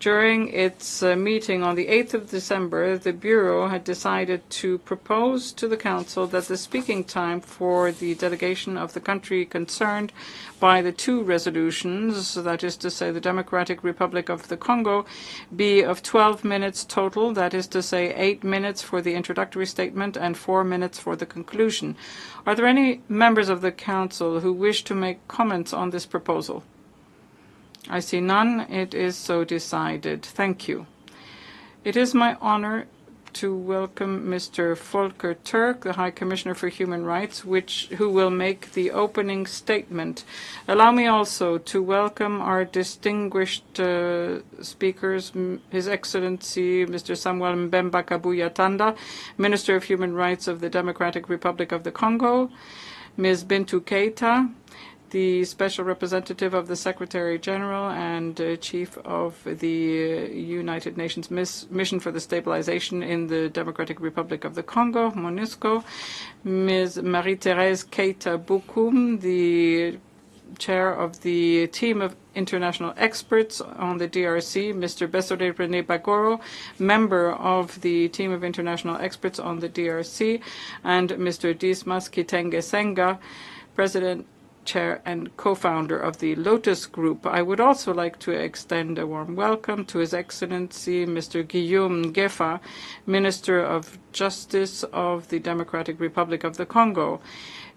During its meeting on the 8th of December, the Bureau had decided to propose to the Council that the speaking time for the delegation of the country concerned by the two resolutions, that is to say the Democratic Republic of the Congo, be of 12 minutes total, that is to say 8 minutes for the introductory statement and 4 minutes for the conclusion. Are there any members of the Council who wish to make comments on this proposal? I see none. It is so decided. Thank you. It is my honor to welcome Mr. Volker Turk, the High Commissioner for Human Rights, who will make the opening statement. Allow me also to welcome our distinguished speakers, His Excellency Mr. Samuel Mbemba Kabuya Tanda, Minister of Human Rights of the Democratic Republic of the Congo, Ms. Bintou Keita, the Special Representative of the Secretary General and Chief of the United Nations Mission for the Stabilization in the Democratic Republic of the Congo, MONUSCO, Ms. Marie-Thérèse Keita Bokoum, the Chair of the Team of International Experts on the DRC, Mr. Besore René Bagoro, Member of the Team of International Experts on the DRC, and Mr. Dismas Kitenge Senga, President, Chair and co-founder of the Lotus Group. I would also like to extend a warm welcome to His Excellency Mr. Guillaume Gefa, Minister of Justice of the Democratic Republic of the Congo.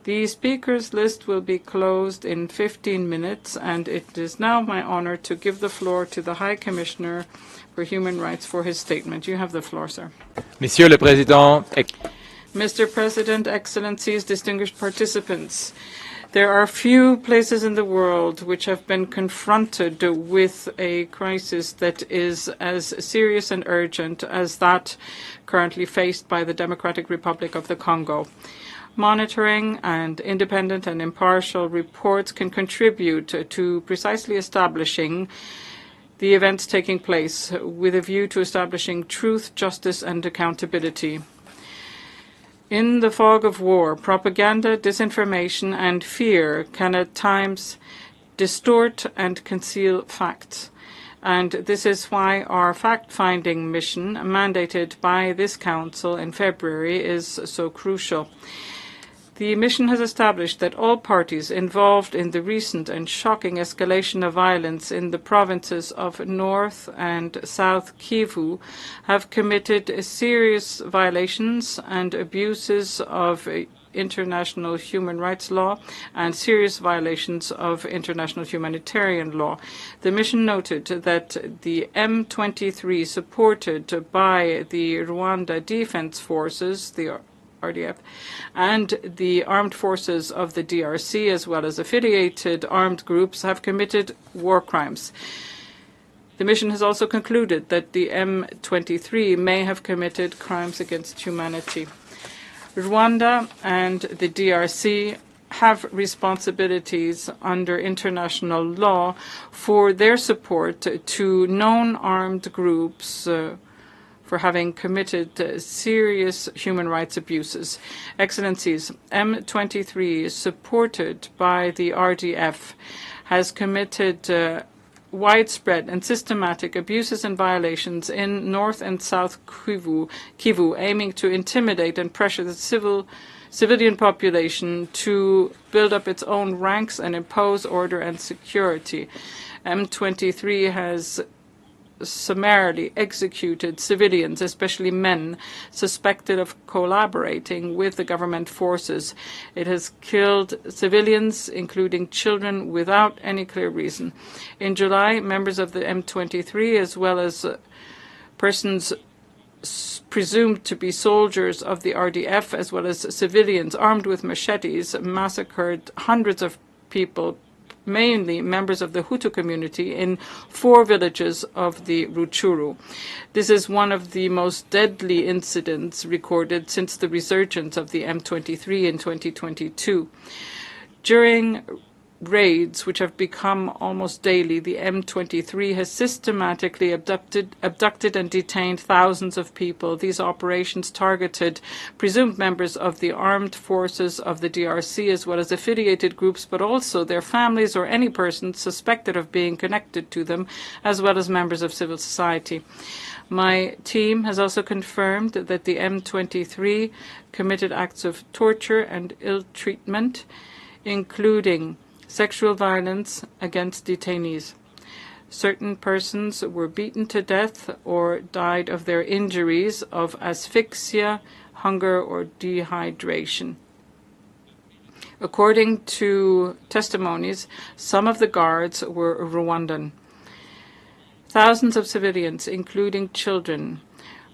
The speakers list will be closed in 15 minutes, and it is now my honor to give the floor to the High Commissioner for Human Rights for his statement. You have the floor, sir. Monsieur le Président, Mr. President, Excellencies, distinguished participants, there are few places in the world which have been confronted with a crisis that is as serious and urgent as that currently faced by the Democratic Republic of the Congo. Monitoring and independent and impartial reports can contribute to precisely establishing the events taking place with a view to establishing truth, justice, and accountability. In the fog of war, propaganda, disinformation, and fear can at times distort and conceal facts. And this is why our fact-finding mission, mandated by this Council in February, is so crucial. The mission has established that all parties involved in the recent and shocking escalation of violence in the provinces of North and South Kivu have committed serious violations and abuses of international human rights law and serious violations of international humanitarian law. The mission noted that the M23, supported by the Rwanda Defense Forces, the RDF, and the armed forces of the DRC, as well as affiliated armed groups, have committed war crimes. The mission has also concluded that the M23 may have committed crimes against humanity. Rwanda and the DRC have responsibilities under international law for their support to known armed groups for having committed serious human rights abuses. Excellencies, M23, supported by the RDF, has committed widespread and systematic abuses and violations in North and South Kivu, aiming to intimidate and pressure the civilian population to build up its own ranks and impose order and security. M23 has summarily executed civilians, especially men, suspected of collaborating with the government forces. It has killed civilians, including children, without any clear reason. In July, members of the M23, as well as persons presumed to be soldiers of the RDF, as well as civilians armed with machetes, massacred hundreds of people, mainly members of the Hutu community, in 4 villages of the Rutshuru. This is one of the most deadly incidents recorded since the resurgence of the M23 in 2022. During raids, which have become almost daily. The M23 has systematically abducted and detained thousands of people. These operations targeted presumed members of the armed forces of the DRC as well as affiliated groups, but also their families or any person suspected of being connected to them, as well as members of civil society. My team has also confirmed that the M23 committed acts of torture and ill treatment, including sexual violence against detainees. Certain persons were beaten to death or died of their injuries of asphyxia, hunger, or dehydration. According to testimonies, some of the guards were Rwandan. Thousands of civilians, including children,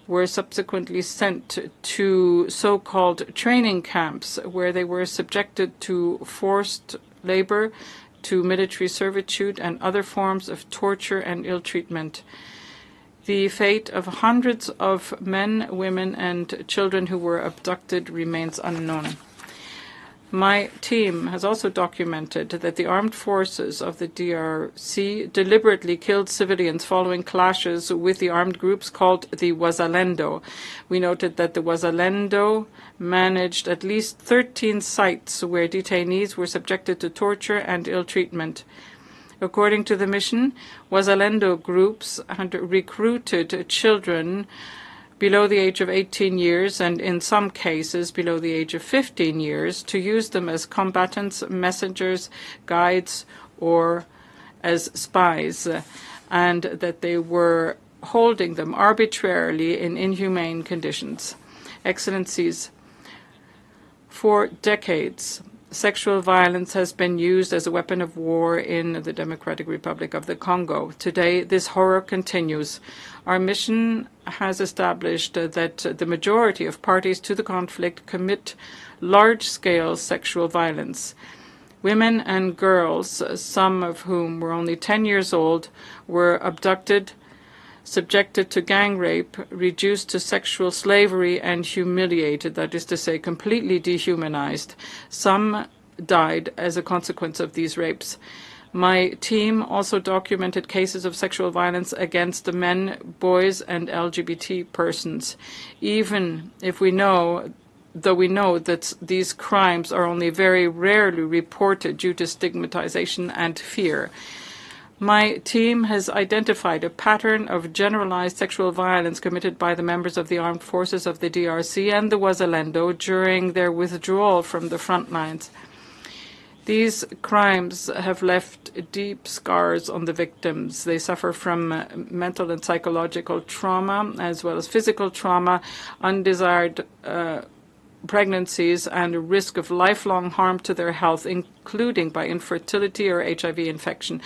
were subsequently sent to so-called training camps where they were subjected to forced labor, to military servitude and other forms of torture and ill treatment. The fate of hundreds of men, women and children who were abducted remains unknown. My team has also documented that the armed forces of the DRC deliberately killed civilians following clashes with the armed groups called the Wazalendo. We noted that the Wazalendo managed at least 13 sites where detainees were subjected to torture and ill treatment. According to the mission, Wazalendo groups had recruited children below the age of 18 years and in some cases below the age of 15 years to use them as combatants, messengers, guides, or as spies, and that they were holding them arbitrarily in inhumane conditions. Excellencies, for decades, sexual violence has been used as a weapon of war in the Democratic Republic of the Congo. Today, this horror continues. Our mission has established that the majority of parties to the conflict commit large-scale sexual violence. Women and girls, some of whom were only 10 years old, were abducted, subjected to gang rape, reduced to sexual slavery, and humiliated, that is to say, completely dehumanized. Some died as a consequence of these rapes. My team also documented cases of sexual violence against the men, boys, and LGBT persons. Even if we know that these crimes are only very rarely reported due to stigmatization and fear. My team has identified a pattern of generalized sexual violence committed by the members of the armed forces of the DRC and the Wazalendo during their withdrawal from the front lines. These crimes have left deep scars on the victims. They suffer from mental and psychological trauma, as well as physical trauma, undesired pregnancies, and a risk of lifelong harm to their health, including by infertility or HIV infection.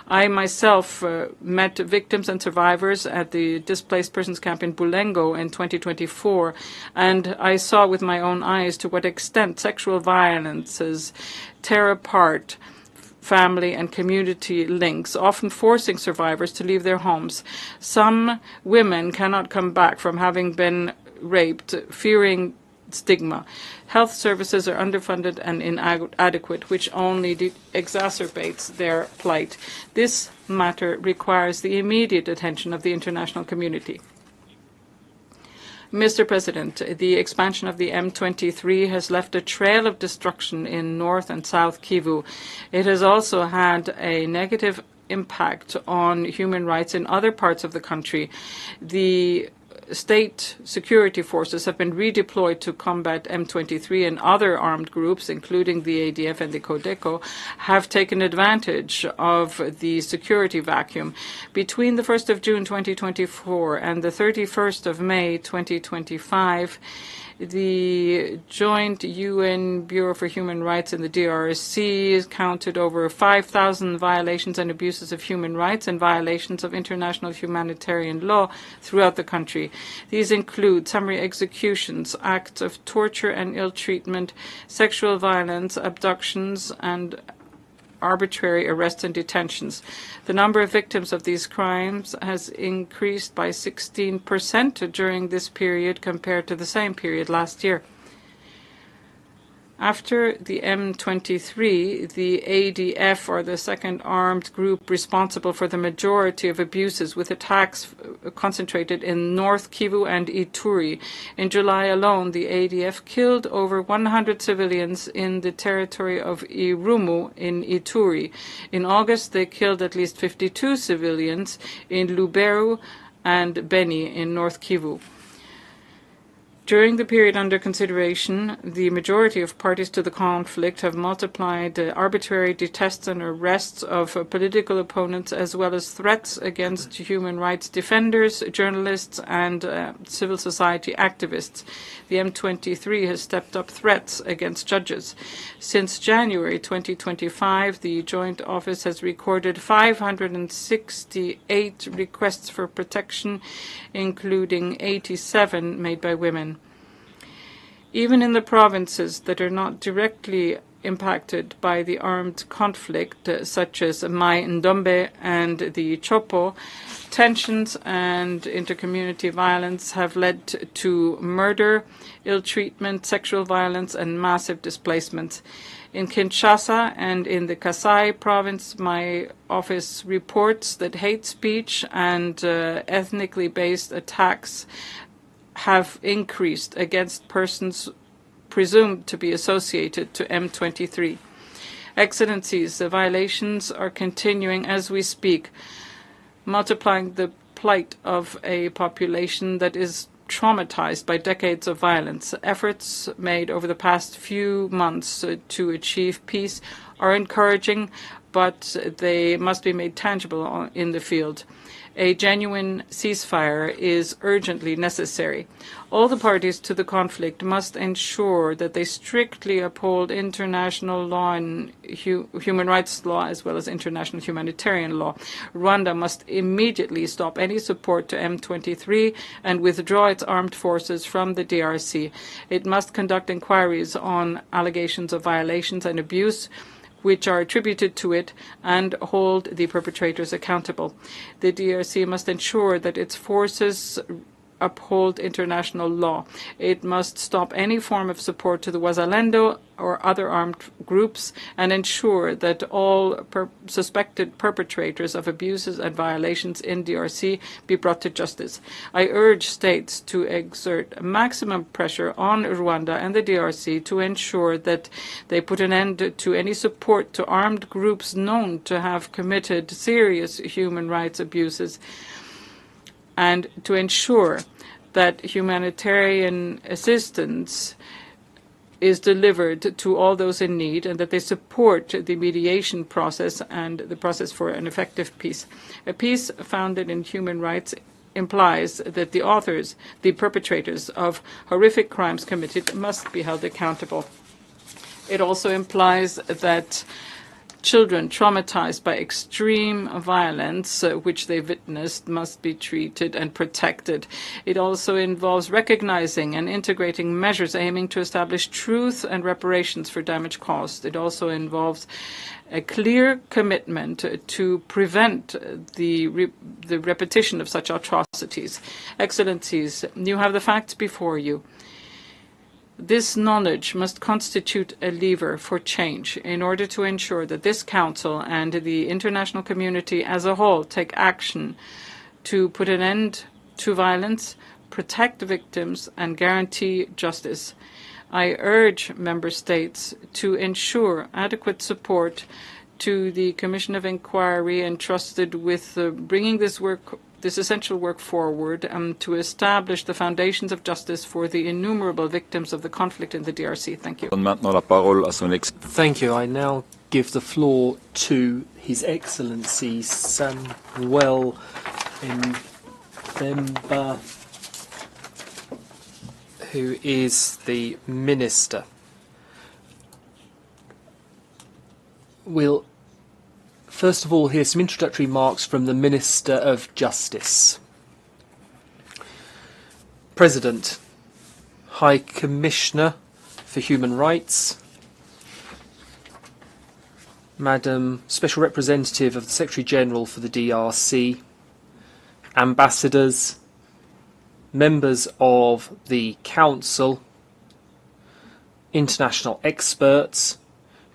I myself met victims and survivors at the displaced persons camp in Bulengo in 2024, and I saw with my own eyes to what extent sexual violences tear apart family and community links, often forcing survivors to leave their homes. Some women cannot come back from having been raped, fearing stigma. Health services are underfunded and inadequate, which only exacerbates their plight. This matter requires the immediate attention of the international community. Mr. President, the expansion of the M23 has left a trail of destruction in North and South Kivu. It has also had a negative impact on human rights in other parts of the country. The state security forces have been redeployed to combat M23, and other armed groups, including the ADF and the Codeco, have taken advantage of the security vacuum. Between the 1st of June 2024 and the 31st of May 2025, the joint UN Bureau for Human Rights in the DRC counted over 5,000 violations and abuses of human rights and violations of international humanitarian law throughout the country. These include summary executions, acts of torture and ill treatment, sexual violence, abductions, and arbitrary arrests and detentions. The number of victims of these crimes has increased by 16% during this period compared to the same period last year. After the M23, the ADF, or the second armed group responsible for the majority of abuses, with attacks concentrated in North Kivu and Ituri. In July alone, the ADF killed over 100 civilians in the territory of Irumu in Ituri. In August, they killed at least 52 civilians in Lubero and Beni in North Kivu. During the period under consideration, the majority of parties to the conflict have multiplied arbitrary detests and arrests of political opponents, as well as threats against human rights defenders, journalists, and civil society activists. The M23 has stepped up threats against judges. Since January 2025, the Joint Office has recorded 568 requests for protection, including 87 made by women. Even in the provinces that are not directly impacted by the armed conflict, such as Mai Ndombe and the Chopo, tensions and intercommunity violence have led to murder, ill treatment, sexual violence, and massive displacement. In Kinshasa and in the Kasai province, my office reports that hate speech and ethnically based attacks have increased against persons presumed to be associated to M23. Excellencies, the violations are continuing as we speak, multiplying the plight of a population that is traumatized by decades of violence. Efforts made over the past few months to achieve peace are encouraging, but they must be made tangible in the field. A genuine ceasefire is urgently necessary. All the parties to the conflict must ensure that they strictly uphold international law and human rights law, as well as international humanitarian law. Rwanda must immediately stop any support to M23 and withdraw its armed forces from the DRC. It must conduct inquiries on allegations of violations and abuse which are attributed to it, and hold the perpetrators accountable. The DRC must ensure that its forces uphold international law. It must stop any form of support to the Wazalendo or other armed groups, and ensure that all suspected perpetrators of abuses and violations in DRC be brought to justice. I urge states to exert maximum pressure on Rwanda and the DRC to ensure that they put an end to any support to armed groups known to have committed serious human rights abuses, and to ensure that humanitarian assistance is delivered to all those in need, and that they support the mediation process and the process for an effective peace. A peace founded in human rights implies that the authors, the perpetrators of horrific crimes committed, must be held accountable. It also implies that children traumatized by extreme violence, which they witnessed, must be treated and protected. It also involves recognizing and integrating measures aiming to establish truth and reparations for damage caused. It also involves a clear commitment to prevent the repetition of such atrocities. Excellencies, you have the facts before you. This knowledge must constitute a lever for change in order to ensure that this Council and the international community as a whole take action to put an end to violence, protect victims, and guarantee justice. I urge Member States to ensure adequate support to the Commission of Inquiry entrusted with bringing this essential work forward, to establish the foundations of justice for the innumerable victims of the conflict in the DRC. Thank you. Thank you. I now give the floor to His Excellency Samuel Mbemba, who is the Minister. We'll first of all hear some introductory remarks from the Minister of Justice. President, High Commissioner for Human Rights, Madam Special Representative of the Secretary General for the DRC, ambassadors, members of the Council, international experts,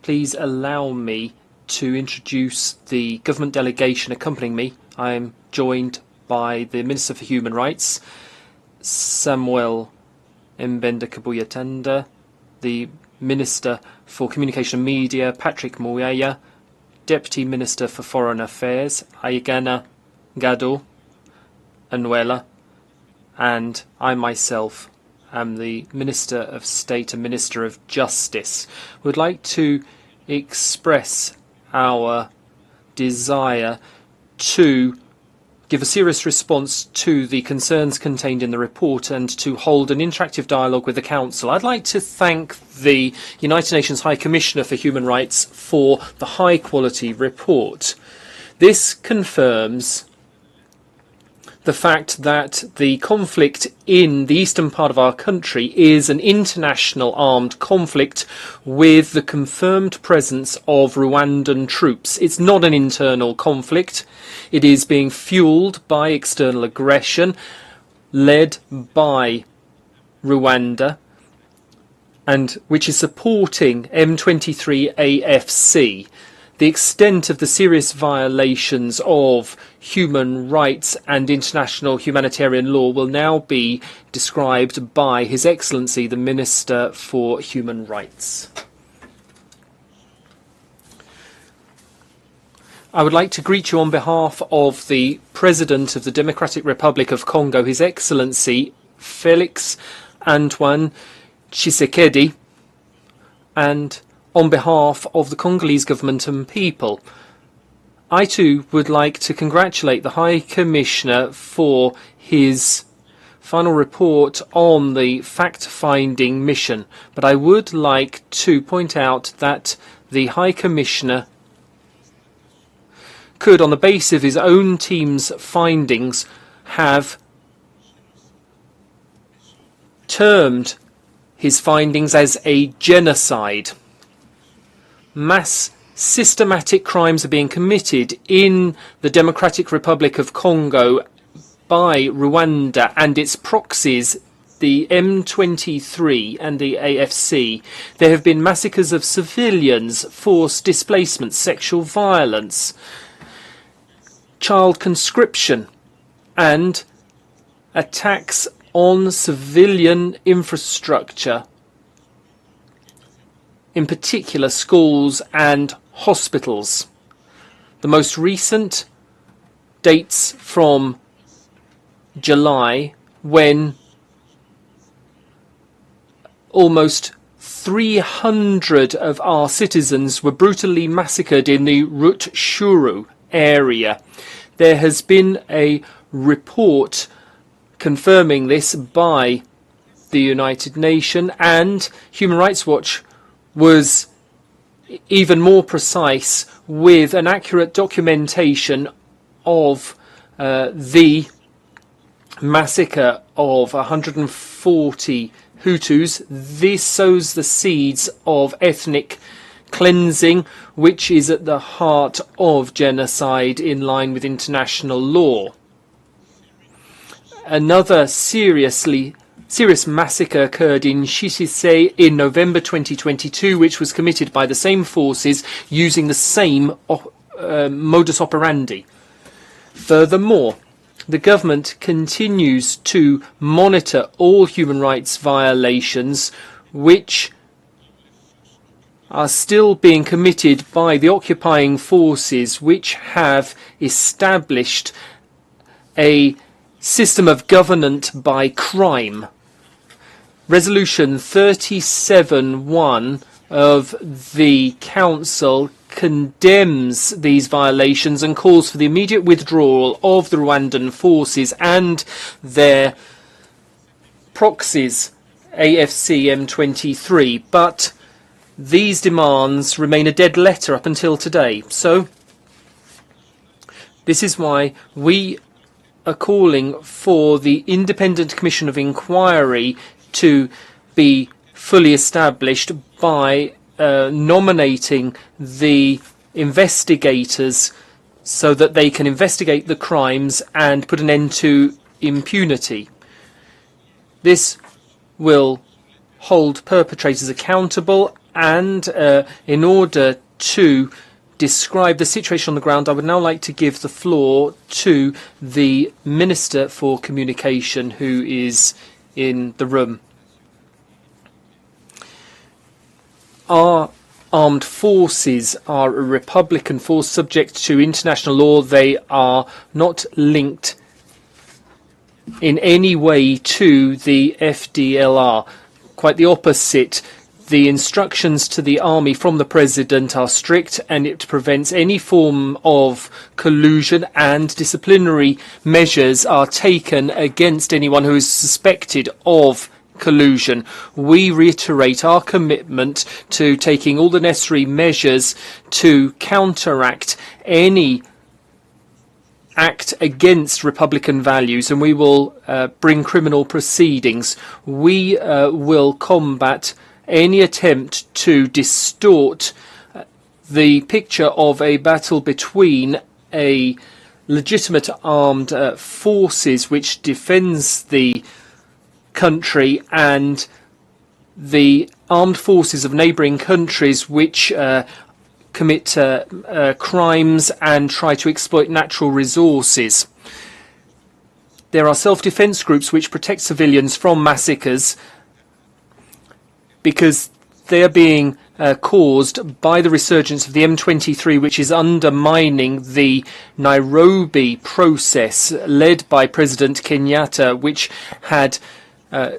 please allow me to introduce the government delegation accompanying me. I am joined by the Minister for Human Rights, Samuel Mbenda Kabuyatanda, the Minister for Communication and Media, Patrick Muyaya, Deputy Minister for Foreign Affairs, Aigana Gado Anuela, and I myself am the Minister of State and Minister of Justice. Would like to express our desire to give a serious response to the concerns contained in the report and to hold an interactive dialogue with the Council. I'd like to thank the United Nations High Commissioner for Human Rights for the high-quality report. This confirms the fact that the conflict in the eastern part of our country is an international armed conflict with the confirmed presence of Rwandan troops. It's not an internal conflict. It is being fueled by external aggression led by Rwanda, and which is supporting M23 AFC. The extent of the serious violations of human rights and international humanitarian law will now be described by His Excellency, the Minister for Human Rights. I would like to greet you on behalf of the President of the Democratic Republic of Congo, His Excellency Felix Antoine Tshisekedi, and on behalf of the Congolese government and people. I too would like to congratulate the High Commissioner for his final report on the fact-finding mission, but I would like to point out that the High Commissioner could, on the basis of his own team's findings, have termed his findings as a genocide. Mass systematic crimes are being committed in the Democratic Republic of Congo by Rwanda and its proxies, the M23 and the AFC. There have been massacres of civilians, forced displacement, sexual violence, child conscription, and attacks on civilian infrastructure, in particular schools and hospitals. The most recent dates from July, when almost 300 of our citizens were brutally massacred in the Rutshuru area. There has been a report confirming this by the United Nations, and Human Rights Watch was even more precise with an accurate documentation of the massacre of 140 Hutus. This sows the seeds of ethnic cleansing, which is at the heart of genocide in line with international law. Another serious massacre occurred in Shishisei in November 2022, which was committed by the same forces using the same modus operandi. Furthermore, the government continues to monitor all human rights violations which are still being committed by the occupying forces, which have established a system of governance by crime. Resolution 37.1 of the Council condemns these violations and calls for the immediate withdrawal of the Rwandan forces and their proxies, AFC M23, but these demands remain a dead letter up until today. So this is why we are calling for the Independent Commission of Inquiry to be fully established by nominating the investigators so that they can investigate the crimes and put an end to impunity. This will hold perpetrators accountable, and in order to describe the situation on the ground, I would now like to give the floor to the Minister for Communication, who is in the room. Our armed forces are a republican force subject to international law. They are not linked in any way to the FDLR. Quite the opposite. The instructions to the army from the president are strict, and it prevents any form of collusion, and disciplinary measures are taken against anyone who is suspected of collusion. We reiterate our commitment to taking all the necessary measures to counteract any act against Republican values, and we will bring criminal proceedings. We will combat any attempt to distort the picture of a battle between a legitimate armed forces which defends the country and the armed forces of neighbouring countries which commit crimes and try to exploit natural resources. There are self-defence groups which protect civilians from massacres because they are being caused by the resurgence of the M23, which is undermining the Nairobi process led by President Kenyatta, which had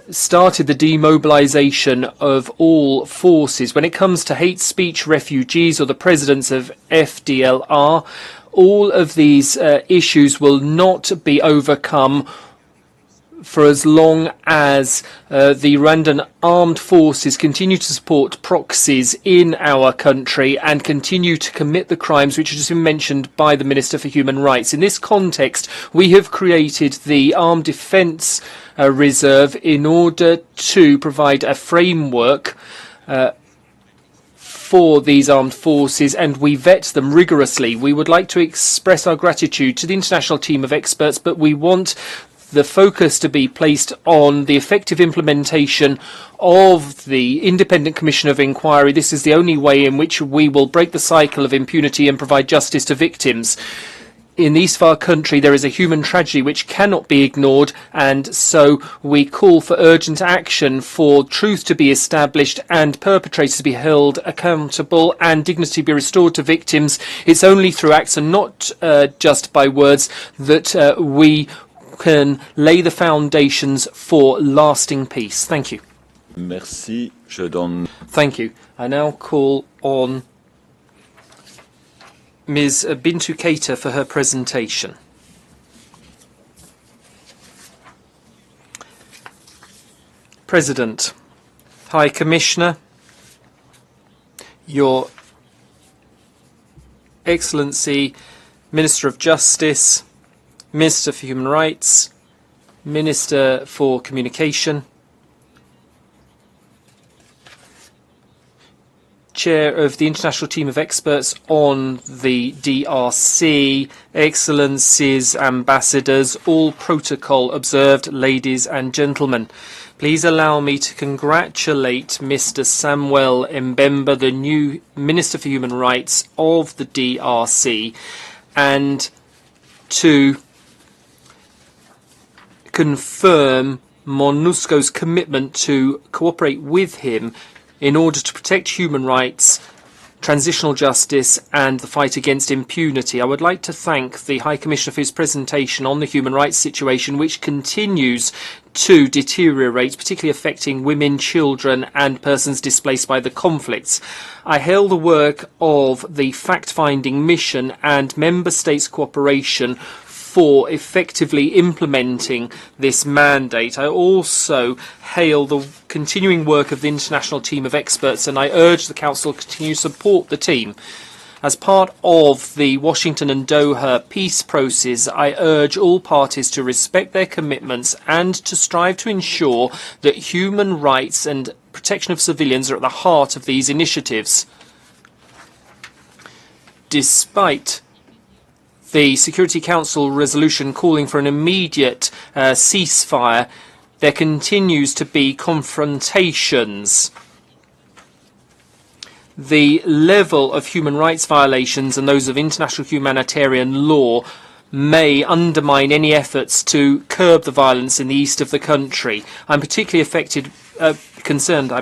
started the demobilization of all forces. When it comes to hate speech, refugees, or the presidents of FDLR, all of these issues will not be overcome for as long as the Rwandan armed forces continue to support proxies in our country and continue to commit the crimes which have just been mentioned by the Minister for Human Rights. In this context, we have created the Armed Defence Reserve in order to provide a framework for these armed forces, and we vet them rigorously. We would like to express our gratitude to the international team of experts, but we want the focus to be placed on the effective implementation of the Independent Commission of Inquiry. This is the only way in which we will break the cycle of impunity and provide justice to victims. In the East of our country, there is a human tragedy which cannot be ignored, and so we call for urgent action for truth to be established and perpetrators to be held accountable and dignity be restored to victims. It's only through acts and not just by words that we can lay the foundations for lasting peace. Thank you. Merci. Je donne... Thank you. I now call on Ms. Bintu Keita for her presentation. President, High Commissioner, Your Excellency, Minister of Justice, Minister for Human Rights, Minister for Communication, Chair of the International Team of Experts on the DRC, Excellencies, Ambassadors, all protocol observed, ladies and gentlemen. Please allow me to congratulate Mr. Samuel Mbemba, the new Minister for Human Rights of the DRC, and to confirm MONUSCO's commitment to cooperate with him in order to protect human rights, transitional justice and the fight against impunity. I would like to thank the High Commissioner for his presentation on the human rights situation, which continues to deteriorate, particularly affecting women, children and persons displaced by the conflicts. I hail the work of the fact-finding mission and member states' cooperation for effectively implementing this mandate. I also hail the continuing work of the international team of experts, and I urge the Council to continue to support the team. As part of the Washington and Doha peace process, I urge all parties to respect their commitments and to strive to ensure that human rights and protection of civilians are at the heart of these initiatives. Despite the Security Council resolution calling for an immediate ceasefire, there continues to be confrontations. The level of human rights violations and those of international humanitarian law may undermine any efforts to curb the violence in the east of the country. I'm particularly concerned, by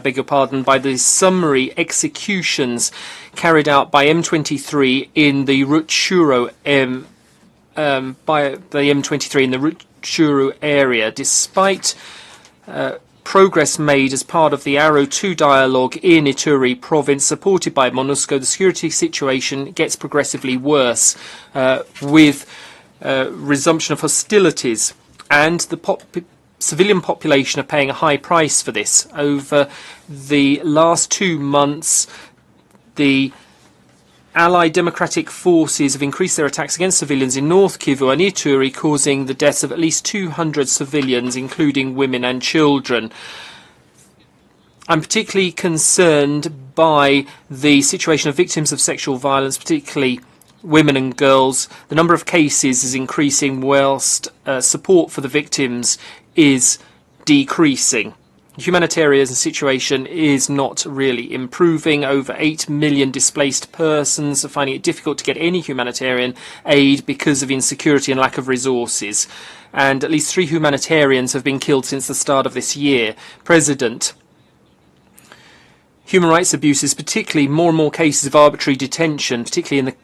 the summary executions carried out by M23 in the Rutshuru area, despite progress made as part of the Arrow 2 dialogue in Ituri province, supported by MONUSCO. The security situation gets progressively worse with resumption of hostilities, and the civilian population are paying a high price for this. Over the last 2 months, the Allied democratic forces have increased their attacks against civilians in North Kivu and Ituri, causing the deaths of at least 200 civilians, including women and children. I'm particularly concerned by the situation of victims of sexual violence, particularly women and girls. The number of cases is increasing whilst support for the victims is decreasing. The humanitarian situation is not really improving. Over 8 million displaced persons are finding it difficult to get any humanitarian aid because of insecurity and lack of resources. And at least 3 humanitarians have been killed since the start of this year. President, human rights abuses, particularly more and more cases of arbitrary detention, particularly in the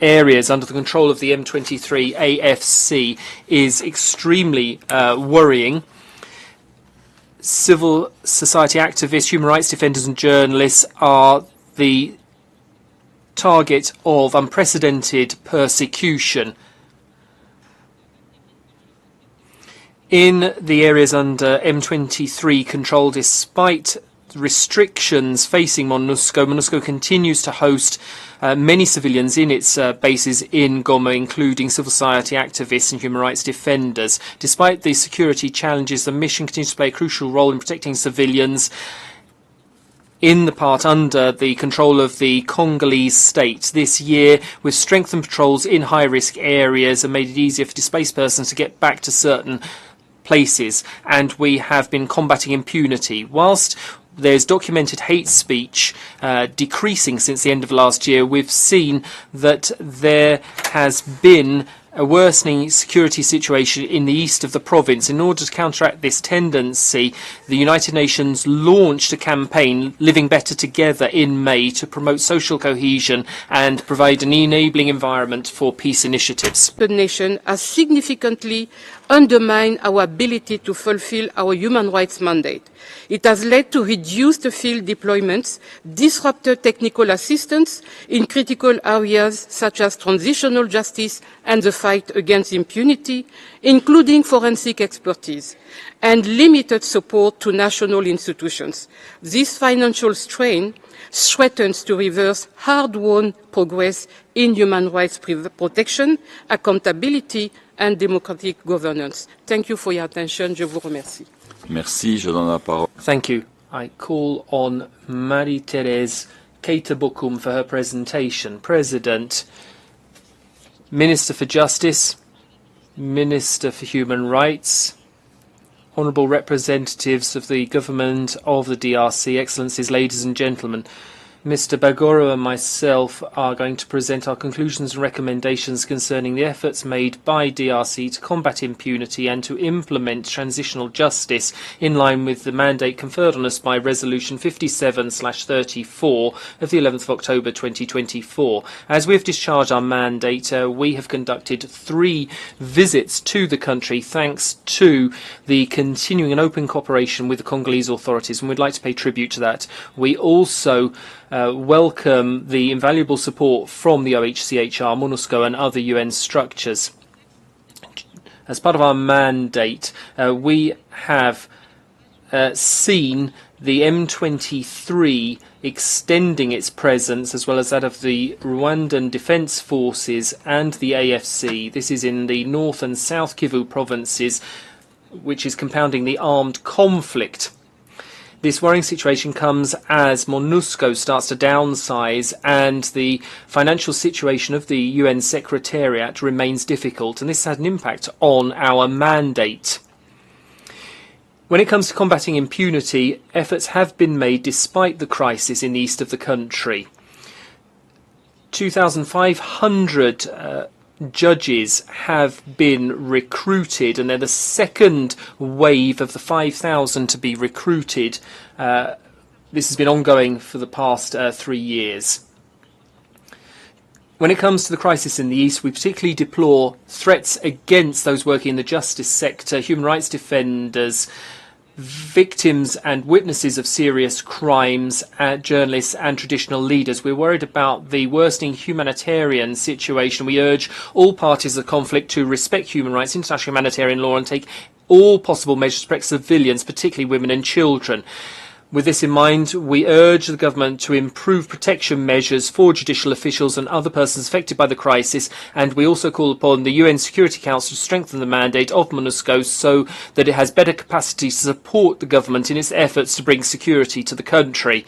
areas under the control of the M23 AFC, is extremely worrying. Civil society activists, human rights defenders and journalists are the target of unprecedented persecution. In the areas under M23 control, despite restrictions facing MONUSCO, MONUSCO continues to host many civilians in its bases in Goma, including civil society activists and human rights defenders. Despite the security challenges, the mission continues to play a crucial role in protecting civilians in the part under the control of the Congolese state. This year, we've strengthened patrols in high-risk areas and made it easier for displaced persons to get back to certain places, and we have been combating impunity. Whilst there's documented hate speech decreasing since the end of last year, we've seen that there has been a worsening security situation in the east of the province. In order to counteract this tendency, the United Nations launched a campaign, Living Better Together, in May to promote social cohesion and provide an enabling environment for peace initiatives. The nation has significantly undermined our ability to fulfill our human rights mandate. It has led to reduced field deployments, disrupted technical assistance in critical areas such as transitional justice and the fight against impunity, including forensic expertise, and limited support to national institutions. This financial strain threatens to reverse hard-won progress in human rights protection, accountability, and democratic governance. Thank you for your attention. Je vous remercie. Merci, je donne la parole. Thank you. I call on Marie-Thérèse Keita-Bokoum for her presentation. President, Minister for Justice, Minister for Human Rights, Honourable Representatives of the Government of the DRC, Excellencies, ladies and gentlemen. Mr. Bagoro and myself are going to present our conclusions and recommendations concerning the efforts made by DRC to combat impunity and to implement transitional justice in line with the mandate conferred on us by Resolution 57/34 of the 11th of October 2024. As we have discharged our mandate, we have conducted 3 visits to the country thanks to the continuing and open cooperation with the Congolese authorities, and we'd like to pay tribute to that. We also welcome the invaluable support from the OHCHR, MONUSCO and other UN structures. As part of our mandate, we have seen the M23 extending its presence, as well as that of the Rwandan Defence Forces and the AFC. This is in the North and South Kivu provinces, which is compounding the armed conflict. This worrying situation comes as MONUSCO starts to downsize and the financial situation of the UN Secretariat remains difficult, and this had an impact on our mandate. When it comes to combating impunity, efforts have been made despite the crisis in the east of the country. 2,500 judges have been recruited, and they're the second wave of the 5,000 to be recruited. This has been ongoing for the past 3 years. When it comes to the crisis in the East, we particularly deplore threats against those working in the justice sector, human rights defenders, victims and witnesses of serious crimes, journalists and traditional leaders. We're worried about the worsening humanitarian situation. We urge all parties of the conflict to respect human rights, international humanitarian law, and take all possible measures to protect civilians, particularly women and children. With this in mind, we urge the government to improve protection measures for judicial officials and other persons affected by the crisis, and we also call upon the UN Security Council to strengthen the mandate of MONUSCO so that it has better capacity to support the government in its efforts to bring security to the country.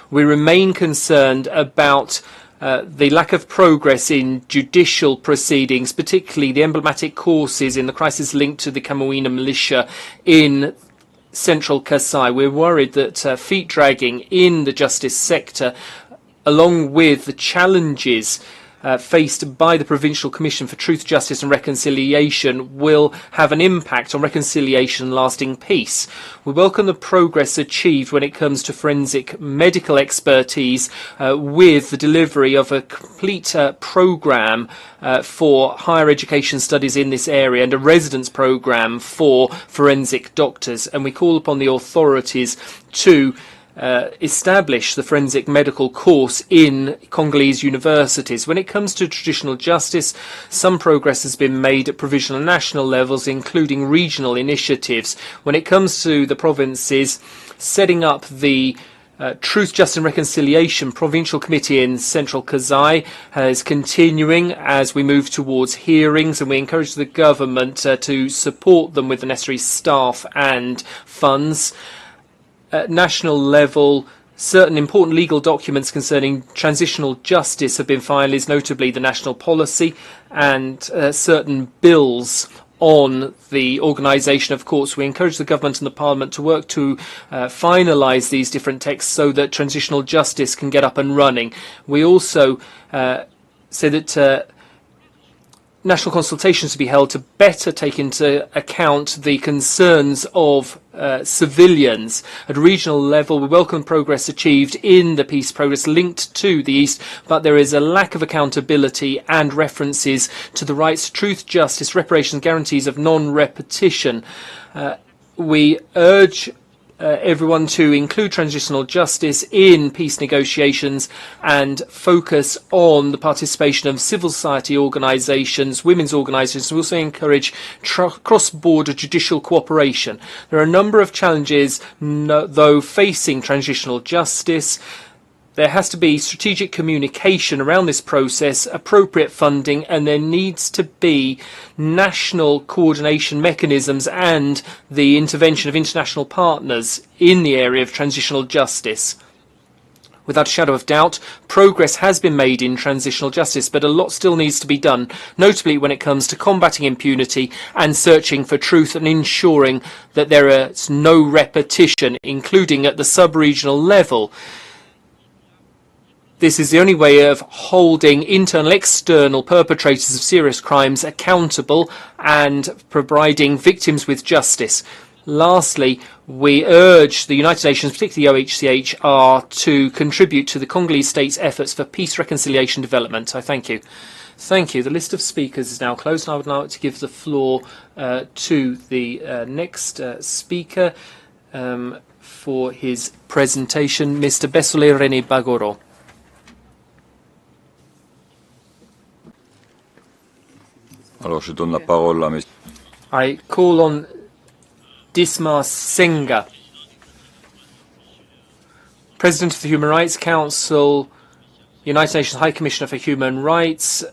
We remain concerned about the lack of progress in judicial proceedings, particularly the emblematic courses in the crisis linked to the Camorina militia in central Kasai. We're worried that feet dragging in the justice sector, along with the challenges faced by the Provincial Commission for Truth, Justice and Reconciliation, will have an impact on reconciliation and lasting peace. We welcome the progress achieved when it comes to forensic medical expertise with the delivery of a complete programme for higher education studies in this area and a residence programme for forensic doctors. And we call upon the authorities to establish the forensic medical course in Congolese universities. When it comes to traditional justice, some progress has been made at provincial and national levels, including regional initiatives. When it comes to the provinces, setting up the Truth, Justice and Reconciliation Provincial Committee in Central Kasai is continuing as we move towards hearings, and we encourage the government to support them with the necessary staff and funds. At national level, certain important legal documents concerning transitional justice have been finalised, notably the national policy and certain bills on the organisation of courts. We encourage the government and the parliament to work to finalise these different texts so that transitional justice can get up and running. We also say that national consultations to be held to better take into account the concerns of civilians. At regional level, we welcome progress achieved in the peace progress linked to the East, but there is a lack of accountability and references to the rights to truth, justice, reparations, guarantees of non-repetition. We urge everyone to include transitional justice in peace negotiations and focus on the participation of civil society organisations, women's organisations. We also encourage cross-border judicial cooperation. There are a number of challenges, though, facing transitional justice. There has to be strategic communication around this process, appropriate funding, and there needs to be national coordination mechanisms and the intervention of international partners in the area of transitional justice. Without a shadow of doubt, progress has been made in transitional justice, but a lot still needs to be done, notably when it comes to combating impunity and searching for truth and ensuring that there is no repetition, including at the sub-regional level. This is the only way of holding internal, external perpetrators of serious crimes accountable and providing victims with justice. Lastly, we urge the United Nations, particularly OHCHR, to contribute to the Congolese state's efforts for peace, reconciliation, development. I thank you. Thank you. The list of speakers is now closed, and I would now like to give the floor to the next speaker for his presentation, Mr. Besole René Bagoro. Alors, je donne la parole à monsieur. I call on Dismas Senga, President of the Human Rights Council, United Nations High Commissioner for Human Rights,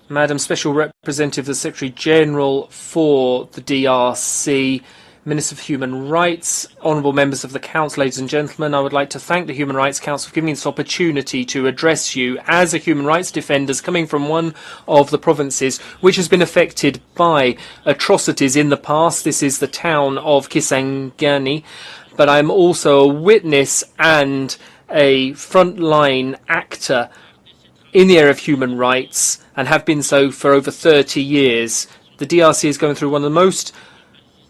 Madam Special Representative, the Secretary General for the DRC, Minister for Human Rights, honourable members of the Council, ladies and gentlemen, I would like to thank the Human Rights Council for giving me this opportunity to address you as a human rights defender coming from one of the provinces which has been affected by atrocities in the past. This is the town of Kisangani, but I'm also a witness and a frontline actor in the area of human rights and have been so for over 30 years. The DRC is going through one of the most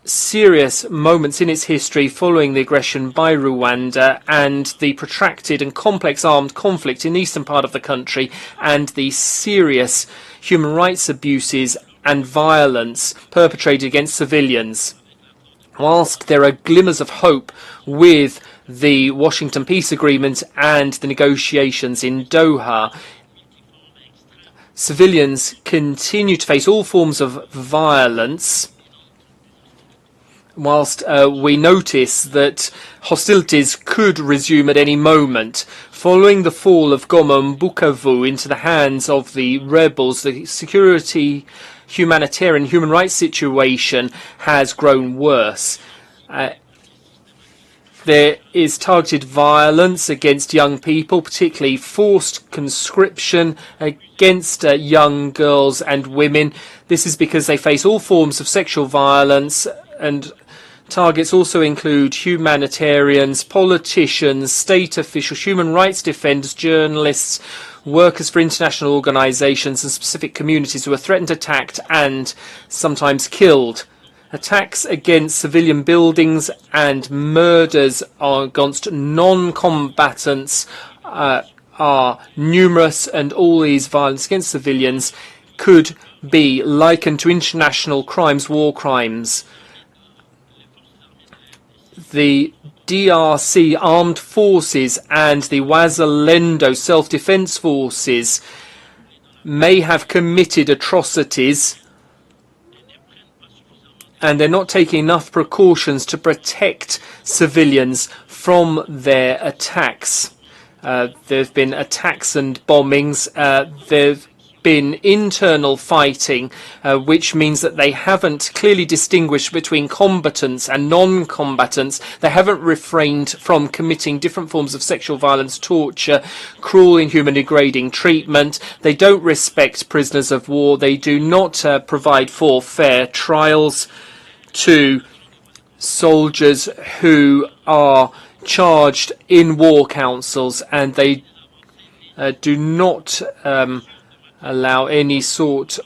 serious moments in its history following the aggression by Rwanda and the protracted and complex armed conflict in the eastern part of the country and the serious human rights abuses and violence perpetrated against civilians. Whilst there are glimmers of hope with the Washington Peace Agreement and the negotiations in Doha, civilians continue to face all forms of violence, whilst we notice that hostilities could resume at any moment. Following the fall of Goma and Bukavu into the hands of the rebels, the security, humanitarian, human rights situation has grown worse. There is targeted violence against young people, particularly forced conscription against young girls and women. This is because they face all forms of sexual violence, and targets also include humanitarians, politicians, state officials, human rights defenders, journalists, workers for international organisations and specific communities who are threatened, attacked and sometimes killed. Attacks against civilian buildings and murders against non-combatants are numerous, and all these violence against civilians could be likened to international crimes, war crimes. The DRC armed forces and the Wazalendo self-defense forces may have committed atrocities, and they're not taking enough precautions to protect civilians from their attacks. There have been attacks and bombings. There have been internal fighting, which means that they haven't clearly distinguished between combatants and non-combatants. They haven't refrained from committing different forms of sexual violence, torture, cruel, inhuman, degrading treatment. They don't respect prisoners of war. They do not provide for fair trials to soldiers who are charged in war councils, and they do not allow any sort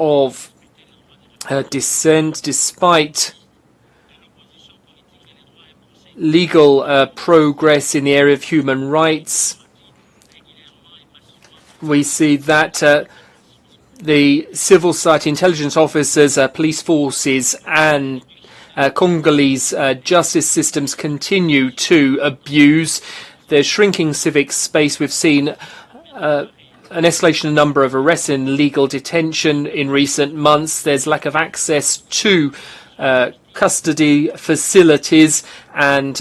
of dissent, despite legal progress in the area of human rights. We see that the civil society intelligence officers, police forces and Congolese justice systems continue to abuse. There's shrinking civic space. We've seen an escalation in number of arrests and legal detention in recent months. There's lack of access to custody facilities, and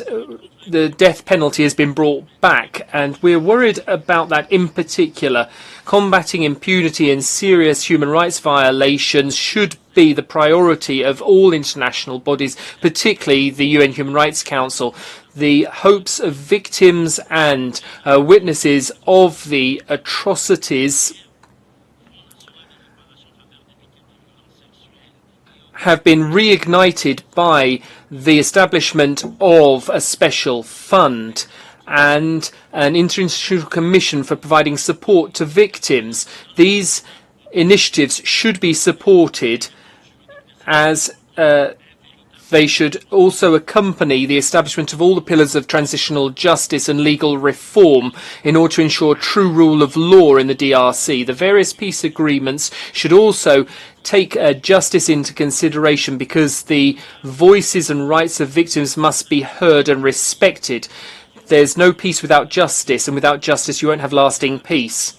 the death penalty has been brought back, and we're worried about that in particular. Combating impunity and serious human rights violations should be the priority of all international bodies, particularly the UN Human Rights Council. The hopes of victims and witnesses of the atrocities have been reignited by the establishment of a special fund and an interinstitutional commission for providing support to victims. These initiatives should be supported, as they should also accompany the establishment of all the pillars of transitional justice and legal reform in order to ensure true rule of law in the DRC. The various peace agreements should also take justice into consideration, because the voices and rights of victims must be heard and respected. There's no peace without justice, and without justice you won't have lasting peace.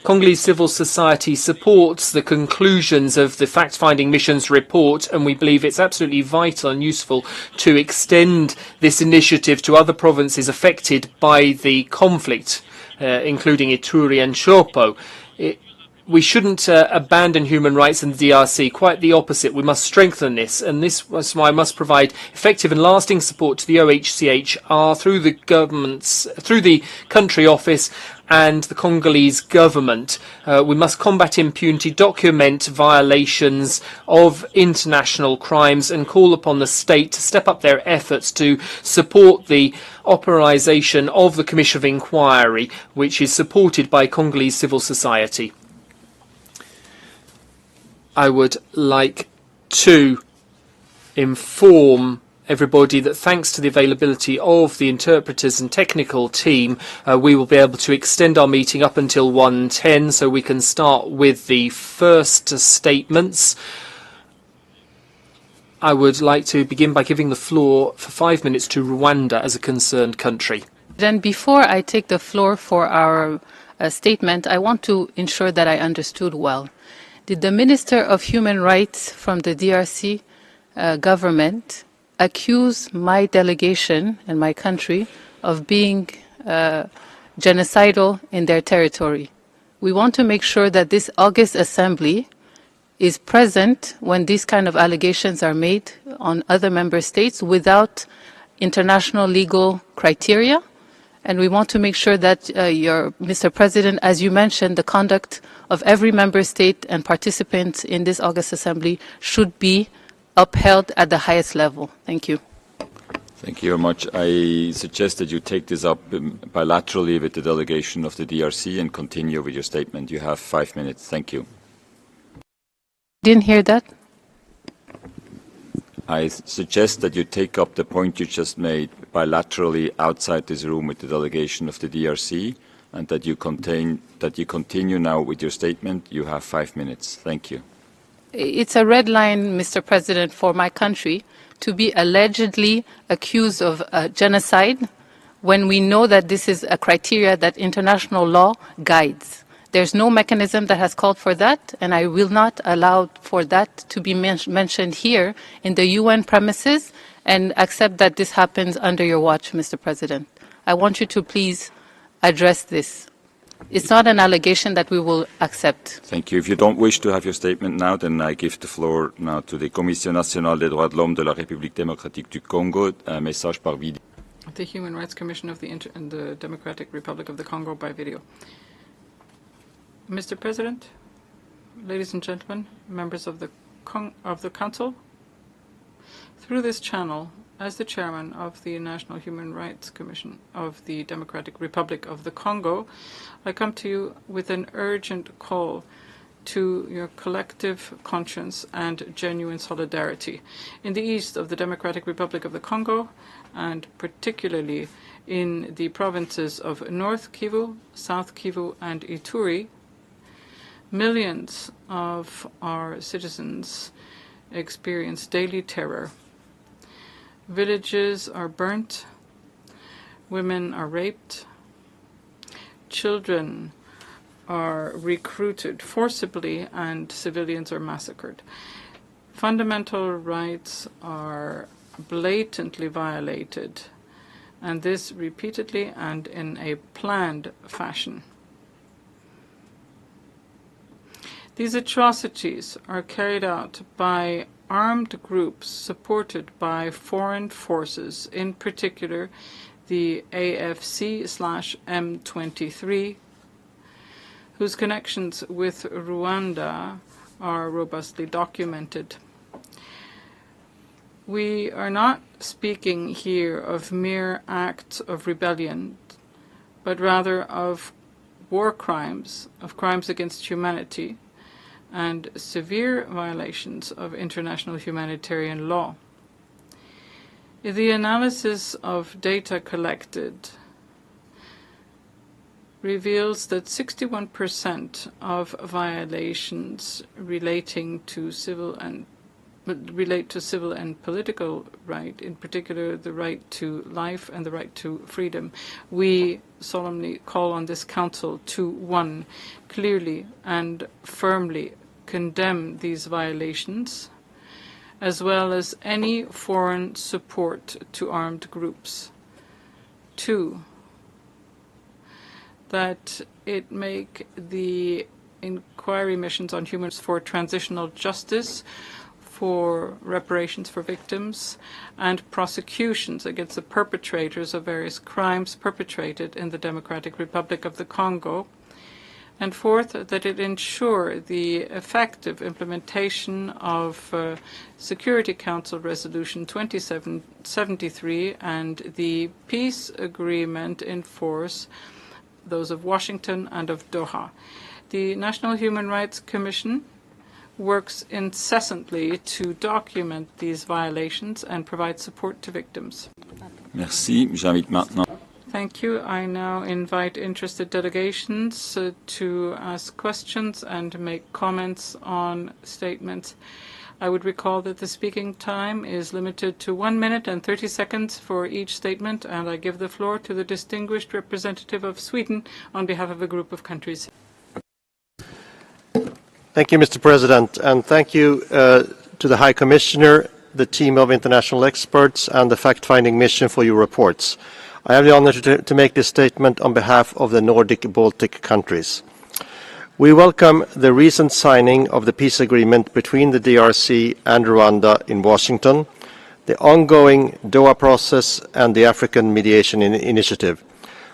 Congolese civil society supports the conclusions of the fact-finding mission's report, and we believe it's absolutely vital and useful to extend this initiative to other provinces affected by the conflict, including Ituri and Chopo. we shouldn't abandon human rights in the DRC. Quite the opposite. We must strengthen this, and this was why I must provide effective and lasting support to the OHCHR through the country office and the Congolese government. We must combat impunity, document violations of international crimes, and call upon the state to step up their efforts to support the authorization of the Commission of Inquiry, which is supported by Congolese civil society. I would like to inform everybody that thanks to the availability of the interpreters and technical team, we will be able to extend our meeting up until 1:10, so we can start with the first statements. I would like to begin by giving the floor for 5 minutes to Rwanda as a concerned country. Then before I take the floor for our statement, I want to ensure that I understood well. Did the Minister of Human Rights from the DRC government accuse my delegation and my country of being genocidal in their territory? We want to make sure that this August Assembly is present when these kind of allegations are made on other member states without international legal criteria. And we want to make sure that Mr. President, as you mentioned, the conduct of every member state and participant in this August Assembly should be upheld at the highest level. Thank you. Thank you very much. I suggest that you take this up bilaterally with the delegation of the DRC and continue with your statement. You have 5 minutes. Thank you. Didn't hear that? I suggest that you take up the point you just made bilaterally outside this room with the delegation of the DRC, and that you continue now with your statement. You have 5 minutes. Thank you. It's a red line, Mr. President, for my country to be allegedly accused of genocide when we know that this is a criteria that international law guides. There's no mechanism that has called for that, and I will not allow for that to be mentioned here in the UN premises and accept that this happens under your watch, Mr. President. I want you to please address this. It's not an allegation that we will accept. Thank you. If you don't wish to have your statement now, then I give the floor now to the Commission nationale des droits de l'homme de la République démocratique du Congo, un message par vidéo. The Human Rights Commission of the Democratic Republic of the Congo by video. Mr. President, ladies and gentlemen, members of the Council, through this channel, as the chairman of the National Human Rights Commission of the Democratic Republic of the Congo, I come to you with an urgent call to your collective conscience and genuine solidarity. In the east of the Democratic Republic of the Congo, and particularly in the provinces of North Kivu, South Kivu, and Ituri, millions of our citizens experience daily terror. Villages are burnt, women are raped, children are recruited forcibly, and civilians are massacred. Fundamental rights are blatantly violated, and this repeatedly and in a planned fashion. These atrocities are carried out by armed groups supported by foreign forces, in particular the AFC/M23, whose connections with Rwanda are robustly documented. We are not speaking here of mere acts of rebellion, but rather of war crimes, of crimes against humanity, and severe violations of international humanitarian law. The analysis of data collected reveals that 61% of violations relate to civil and political right, in particular the right to life and the right to freedom. We solemnly call on this Council to, one, clearly and firmly condemn these violations, as well as any foreign support to armed groups. Two, that it make the inquiry inquiry missions on human rights for transitional justice, for reparations for victims, and prosecutions against the perpetrators of various crimes perpetrated in the Democratic Republic of the Congo. And fourth, that it ensure the effective implementation of Security Council Resolution 2773 and the peace agreement in force, those of Washington and of Doha. The National Human Rights Commission works incessantly to document these violations and provide support to victims. Merci. J'invite maintenant. Thank you. I now invite interested delegations to ask questions and make comments on statements. I would recall that the speaking time is limited to 1 minute and 30 seconds for each statement, and I give the floor to the distinguished representative of Sweden on behalf of a group of countries. Thank you, Mr. President, and thank you to the High Commissioner, the team of international experts, and the fact-finding mission for your reports. I have the honor to make this statement on behalf of the Nordic-Baltic countries. We welcome the recent signing of the peace agreement between the DRC and Rwanda in Washington, the ongoing Doha process, and the African Mediation Initiative.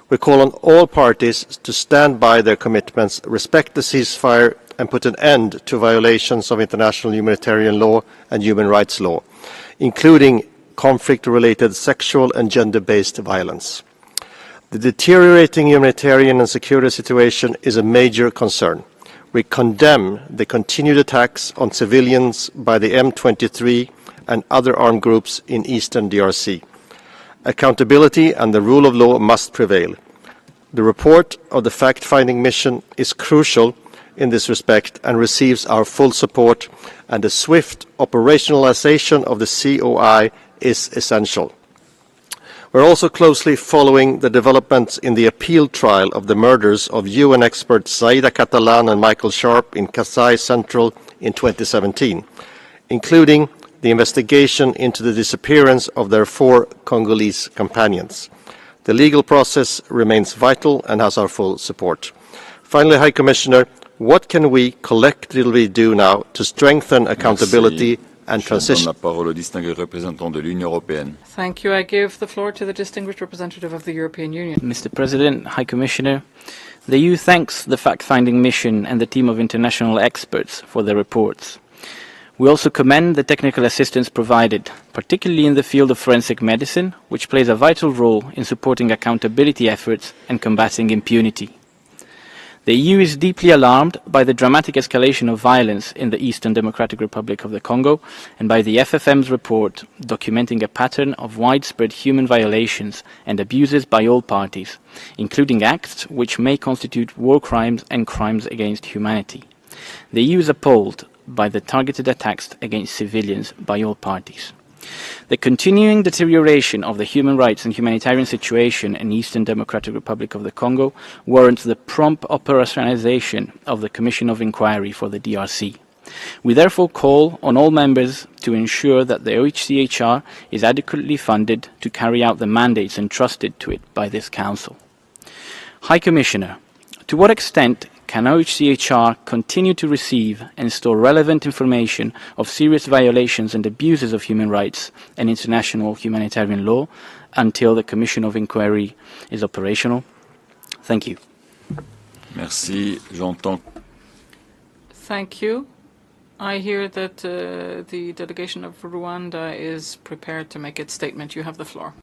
We call on all parties to stand by their commitments, respect the ceasefire, and put an end to violations of international humanitarian law and human rights law, including conflict-related sexual and gender-based violence. The deteriorating humanitarian and security situation is a major concern. We condemn the continued attacks on civilians by the M23 and other armed groups in eastern DRC. Accountability and the rule of law must prevail. The report of the fact-finding mission is crucial in this respect and receives our full support, and the swift operationalization of the COI is essential. We're also closely following the developments in the appeal trial of the murders of UN experts Zaida Catalan and Michael Sharp in Kasai Central in 2017, including the investigation into the disappearance of their 4 Congolese companions. The legal process remains vital and has our full support. Finally, High Commissioner, what can we collectively do now to strengthen accountability and transition? Thank you. I give the floor to the distinguished representative of the European Union. Mr. President, High Commissioner, the EU thanks the fact-finding mission and the team of international experts for their reports. We also commend the technical assistance provided, particularly in the field of forensic medicine, which plays a vital role in supporting accountability efforts and combating impunity. The EU is deeply alarmed by the dramatic escalation of violence in the Eastern Democratic Republic of the Congo and by the FFM's report documenting a pattern of widespread human violations and abuses by all parties, including acts which may constitute war crimes and crimes against humanity. The EU is appalled by the targeted attacks against civilians by all parties. The continuing deterioration of the human rights and humanitarian situation in Eastern Democratic Republic of the Congo warrants the prompt operationalization of the Commission of Inquiry for the DRC. We therefore call on all members to ensure that the OHCHR is adequately funded to carry out the mandates entrusted to it by this Council. High Commissioner, to what extent can OHCHR continue to receive and store relevant information of serious violations and abuses of human rights and international humanitarian law until the Commission of Inquiry is operational? Thank you. Merci. J'entends. Thank you. I hear that the delegation of Rwanda is prepared to make its statement. You have the floor.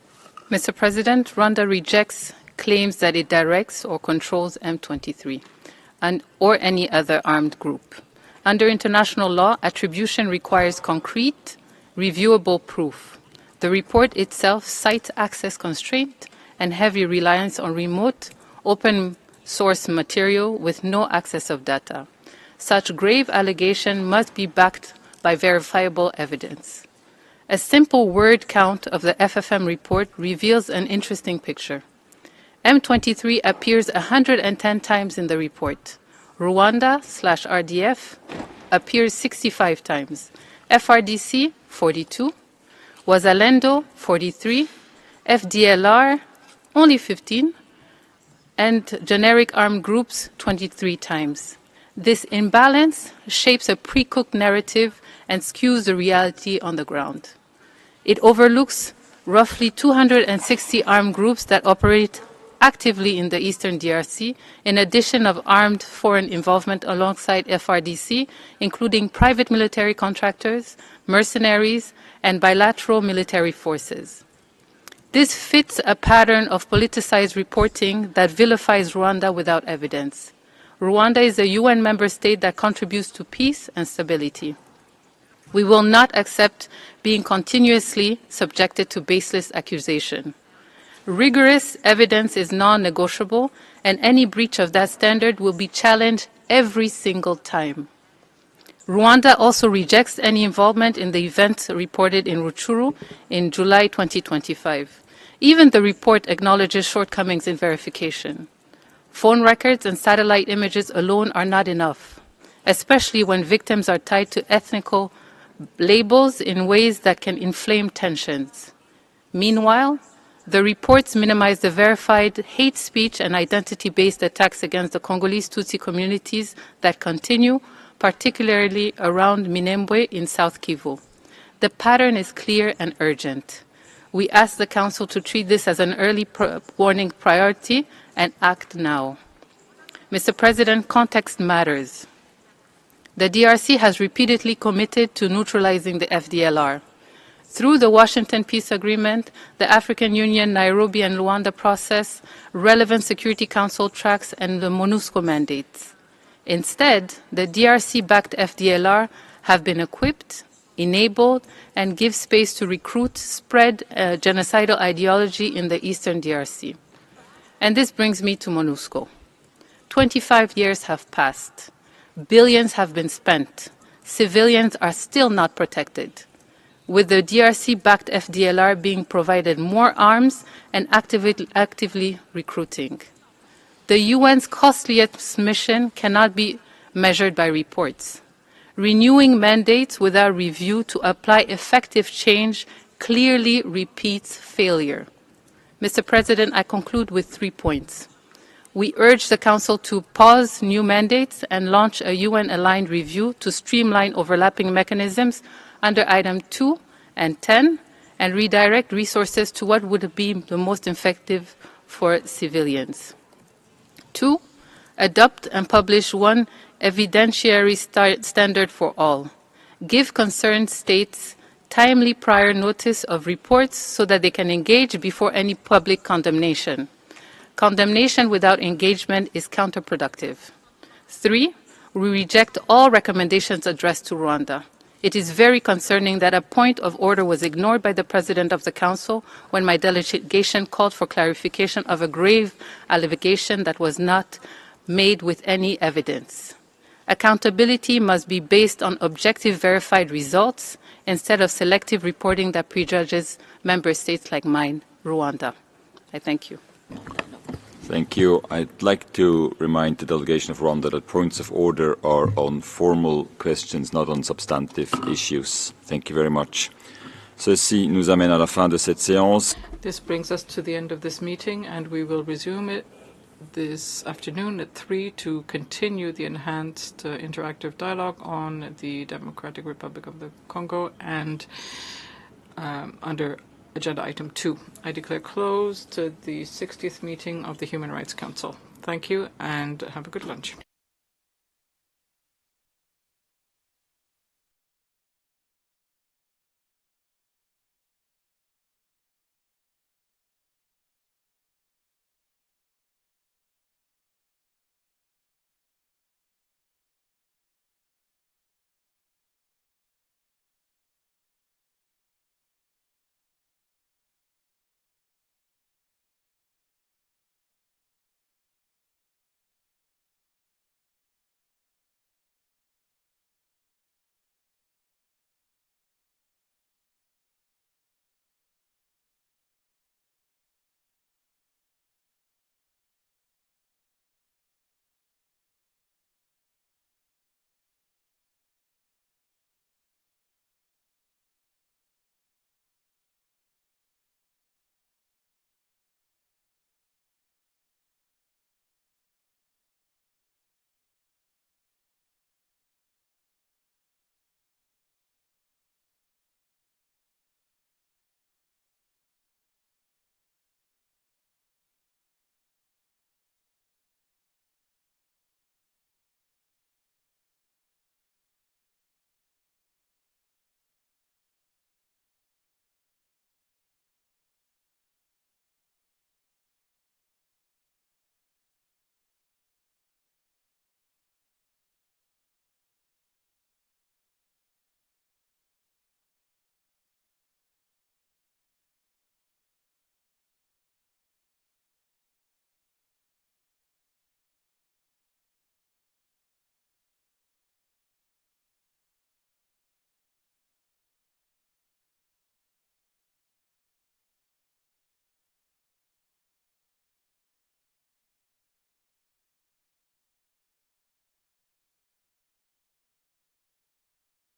Mr. President, Rwanda rejects claims that it directs or controls M23. Or any other armed group. Under international law, attribution requires concrete, reviewable proof. The report itself cites access constraint and heavy reliance on remote, open source material with no access of data. Such grave allegation must be backed by verifiable evidence. A simple word count of the FFM report reveals an interesting picture. M23 appears 110 times in the report. Rwanda/RDF appears 65 times. FRDC, 42. Wazalendo, 43. FDLR, only 15. And generic armed groups, 23 times. This imbalance shapes a pre-cooked narrative and skews the reality on the ground. It overlooks roughly 260 armed groups that operate actively in the eastern DRC, in addition of armed foreign involvement alongside FRDC, including private military contractors, mercenaries, and bilateral military forces. This fits a pattern of politicized reporting that vilifies Rwanda without evidence. Rwanda is a UN member state that contributes to peace and stability. We will not accept being continuously subjected to baseless accusation. Rigorous evidence is non-negotiable, and any breach of that standard will be challenged every single time. Rwanda also rejects any involvement in the event reported in Rutshuru in July 2025. Even the report acknowledges shortcomings in verification. Phone records and satellite images alone are not enough, especially when victims are tied to ethnical labels in ways that can inflame tensions. Meanwhile, the reports minimize the verified hate speech and identity-based attacks against the Congolese Tutsi communities that continue, particularly around Minembwe in South Kivu. The pattern is clear and urgent. We ask the Council to treat this as an early warning priority and act now. Mr. President, context matters. The DRC has repeatedly committed to neutralizing the FDLR. Through the Washington Peace Agreement, the African Union, Nairobi and Luanda process, relevant Security Council tracks, and the MONUSCO mandates. Instead, the DRC-backed FDLR have been equipped, enabled, and give space to recruit, spread genocidal ideology in the eastern DRC. And this brings me to MONUSCO. 25 years have passed. Billions have been spent. Civilians are still not protected, with the DRC-backed FDLR being provided more arms and actively recruiting. The UN's costliest mission cannot be measured by reports. Renewing mandates without review to apply effective change clearly repeats failure. Mr. President, I conclude with 3 points. We urge the Council to pause new mandates and launch a UN-aligned review to streamline overlapping mechanisms under Item 2 and 10 and redirect resources to what would be the most effective for civilians. 2, adopt and publish one evidentiary standard for all. Give concerned states timely prior notice of reports so that they can engage before any public condemnation. Condemnation without engagement is counterproductive. 3, we reject all recommendations addressed to Rwanda. It is very concerning that a point of order was ignored by the President of the Council when my delegation called for clarification of a grave allegation that was not made with any evidence. Accountability must be based on objective verified results instead of selective reporting that prejudges member states like mine, Rwanda. I thank you. Thank you. I'd like to remind the delegation of Rwanda that points of order are on formal questions, not on substantive issues. Thank you very much. Ceci nous amène à la fin de cette séance. This brings us to the end of this meeting, and we will resume it this afternoon at 3 to continue the enhanced interactive dialogue on the Democratic Republic of the Congo and under Agenda Item 2. I declare closed the 60th meeting of the Human Rights Council. Thank you and have a good lunch.